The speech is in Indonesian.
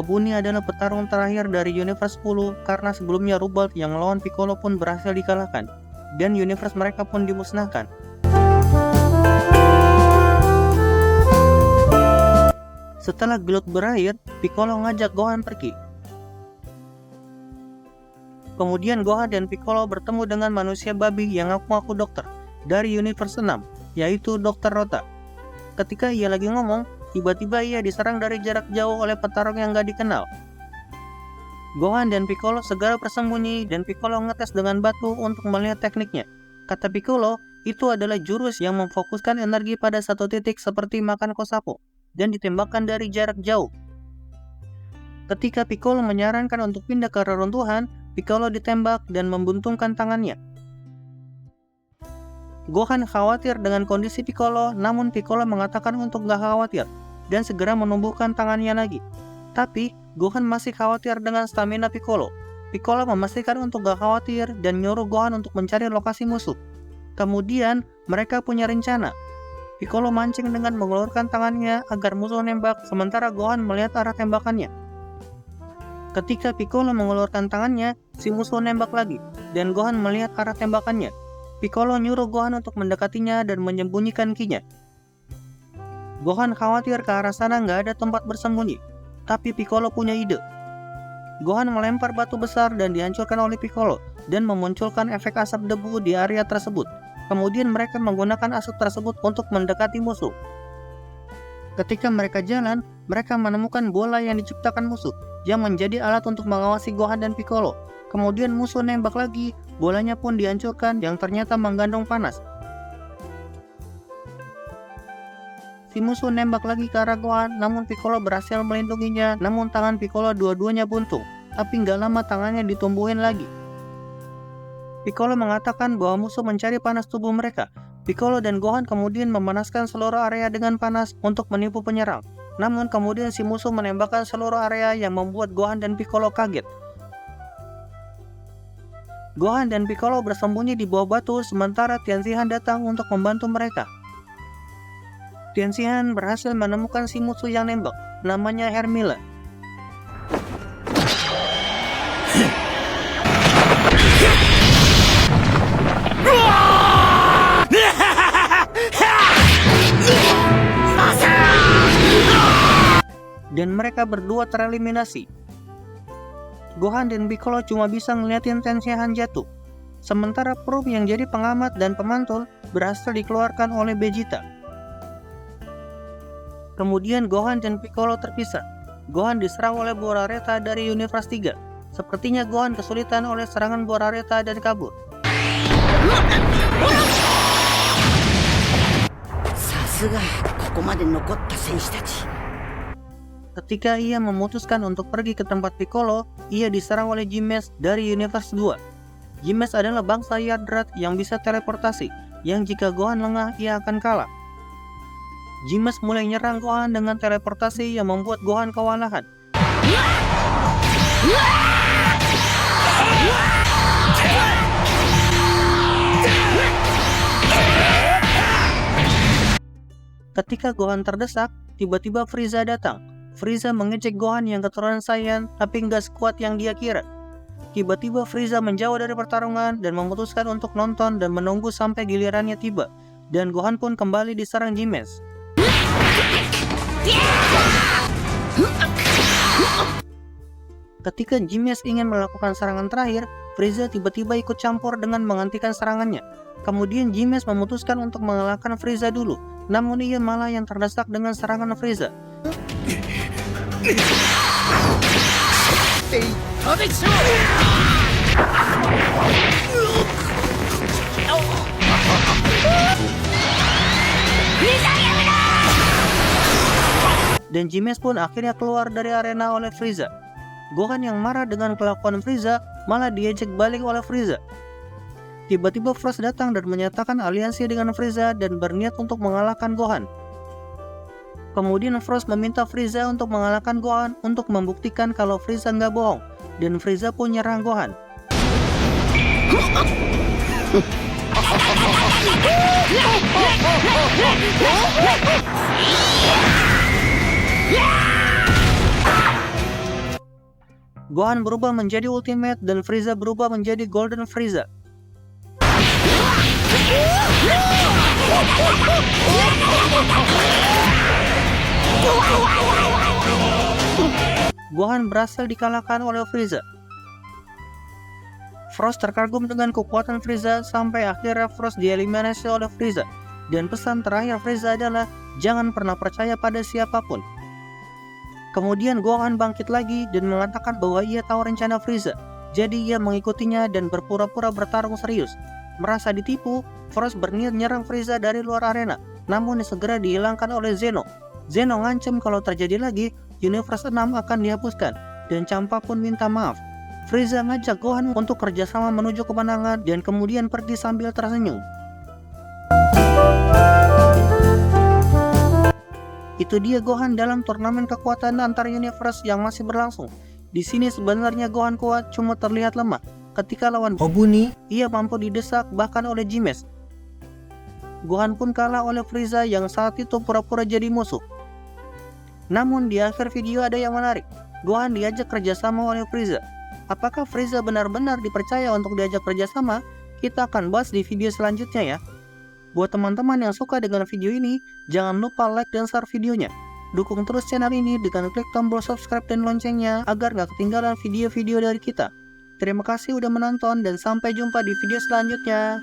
Obuni adalah petarung terakhir dari Universe 10 karena sebelumnya Rubalt yang melawan Piccolo pun berhasil dikalahkan, dan universe mereka pun dimusnahkan. Setelah gelut berakhir, Piccolo ngajak Gohan pergi. Kemudian Gohan dan Piccolo bertemu dengan manusia babi yang ngaku-ngaku dokter dari Universe 6, yaitu Dr. Rota. Ketika ia lagi ngomong, tiba-tiba ia diserang dari jarak jauh oleh petarung yang gak dikenal. Gohan dan Piccolo segera bersembunyi dan Piccolo ngetes dengan batu untuk melihat tekniknya. Kata Piccolo, itu adalah jurus yang memfokuskan energi pada satu titik seperti makan kosapo dan ditembakkan dari jarak jauh. Ketika Piccolo menyarankan untuk pindah ke reruntuhan, Piccolo ditembak dan membuntungkan tangannya. Gohan khawatir dengan kondisi Piccolo, namun Piccolo mengatakan untuk gak khawatir dan segera menumbuhkan tangannya lagi. Tapi Gohan masih khawatir dengan stamina Piccolo. Piccolo memastikan untuk gak khawatir dan nyuruh Gohan untuk mencari lokasi musuh. Kemudian mereka punya rencana. Piccolo mancing dengan mengeluarkan tangannya agar musuh nembak, sementara Gohan melihat arah tembakannya. Ketika Piccolo mengeluarkan tangannya, si musuh nembak lagi, dan Gohan melihat arah tembakannya. Piccolo nyuruh Gohan untuk mendekatinya dan menyembunyikan ki-nya. Gohan khawatir ke arah sana nggak ada tempat bersembunyi, tapi Piccolo punya ide. Gohan melempar batu besar dan dihancurkan oleh Piccolo dan memunculkan efek asap debu di area tersebut. Kemudian mereka menggunakan asap tersebut untuk mendekati musuh. Ketika mereka jalan, mereka menemukan bola yang diciptakan musuh yang menjadi alat untuk mengawasi Gohan dan Piccolo. Kemudian musuh nembak lagi, bolanya pun dihancurkan yang ternyata mengandung panas. Si musuh nembak lagi ke arah Gohan, namun Piccolo berhasil melindunginya, namun tangan Piccolo dua-duanya buntung, tapi nggak lama tangannya ditumbuhin lagi. Piccolo mengatakan bahwa musuh mencari panas tubuh mereka. Piccolo dan Gohan kemudian memanaskan seluruh area dengan panas untuk menipu penyerang. Namun kemudian si musuh menembakkan seluruh area yang membuat Gohan dan Piccolo kaget. Gohan dan Piccolo bersembunyi di bawah batu sementara Tenshinhan datang untuk membantu mereka. Tenshinhan berhasil menemukan si musuh yang nembak, namanya Hermila. Dan mereka berdua tereliminasi. Gohan dan Piccolo cuma bisa ngeliatin Tenshinhan jatuh. Sementara Probe yang jadi pengamat dan pemantul berhasil dikeluarkan oleh Vegeta. Kemudian Gohan dan Piccolo terpisah. Gohan diserang oleh Borareta dari Universe 3. Sepertinya Gohan kesulitan oleh serangan Borareta dan kabur. Ketika ia memutuskan untuk pergi ke tempat Piccolo, ia diserang oleh Jimes dari Universe 2. Jimes adalah bangsa Yardrat yang bisa teleportasi, yang jika Gohan lengah ia akan kalah. Jimes mulai nyerang Gohan dengan teleportasi yang membuat Gohan kewalahan. Ketika Gohan terdesak, tiba-tiba Frieza datang. Frieza mengejek Gohan yang keturunan Saiyan, tapi nggak sekuat yang dia kira. Tiba-tiba Frieza menjauh dari pertarungan dan memutuskan untuk nonton dan menunggu sampai gilirannya tiba. Dan Gohan pun kembali diserang Jimes. Ketika Jimes ingin melakukan serangan terakhir, Frieza tiba-tiba ikut campur dengan menghentikan serangannya. Kemudian Jimes memutuskan untuk mengalahkan Frieza dulu, namun ia malah yang terdesak dengan serangan Frieza. Dan Jimes pun akhirnya keluar dari arena oleh Frieza. Gohan yang marah dengan kelakuan Frieza malah diejek balik oleh Frieza. Tiba-tiba Frost datang dan menyatakan aliansi dengan Frieza dan berniat untuk mengalahkan Gohan. Kemudian Frost meminta Frieza untuk mengalahkan Gohan untuk membuktikan kalau Frieza nggak bohong, dan Frieza pun nyerang Gohan. Gohan berubah menjadi Ultimate dan Frieza berubah menjadi Golden Frieza. Gohan berhasil dikalahkan oleh Frieza. Frost terkagum dengan kekuatan Frieza sampai akhirnya Frost dieliminasi oleh Frieza. Dan pesan terakhir Frieza adalah jangan pernah percaya pada siapapun. Kemudian Gohan bangkit lagi dan mengatakan bahwa ia tahu rencana Frieza. Jadi ia mengikutinya dan berpura-pura bertarung serius. Merasa ditipu, Frost berniat menyerang Frieza dari luar arena, namun segera dihilangkan oleh Zeno. Zeno ngancam kalau terjadi lagi, Universe 6 akan dihapuskan, dan Champa pun minta maaf. Frieza ngajak Gohan untuk kerjasama menuju kemenangan dan kemudian pergi sambil tersenyum. Itu dia Gohan dalam turnamen kekuatan antar universe yang masih berlangsung. Di sini sebenarnya Gohan kuat, cuma terlihat lemah. Ketika lawan Hobuni, ia mampu didesak bahkan oleh Jimes. Gohan pun kalah oleh Frieza yang saat itu pura-pura jadi musuh. Namun di akhir video ada yang menarik. Gohan diajak kerjasama oleh Frieza. Apakah Frieza benar-benar dipercaya untuk diajak kerjasama? Kita akan bahas di video selanjutnya ya. Buat teman-teman yang suka dengan video ini, jangan lupa like dan share videonya. Dukung terus channel ini dengan klik tombol subscribe dan loncengnya agar gak ketinggalan video-video dari kita. Terima kasih udah menonton dan sampai jumpa di video selanjutnya.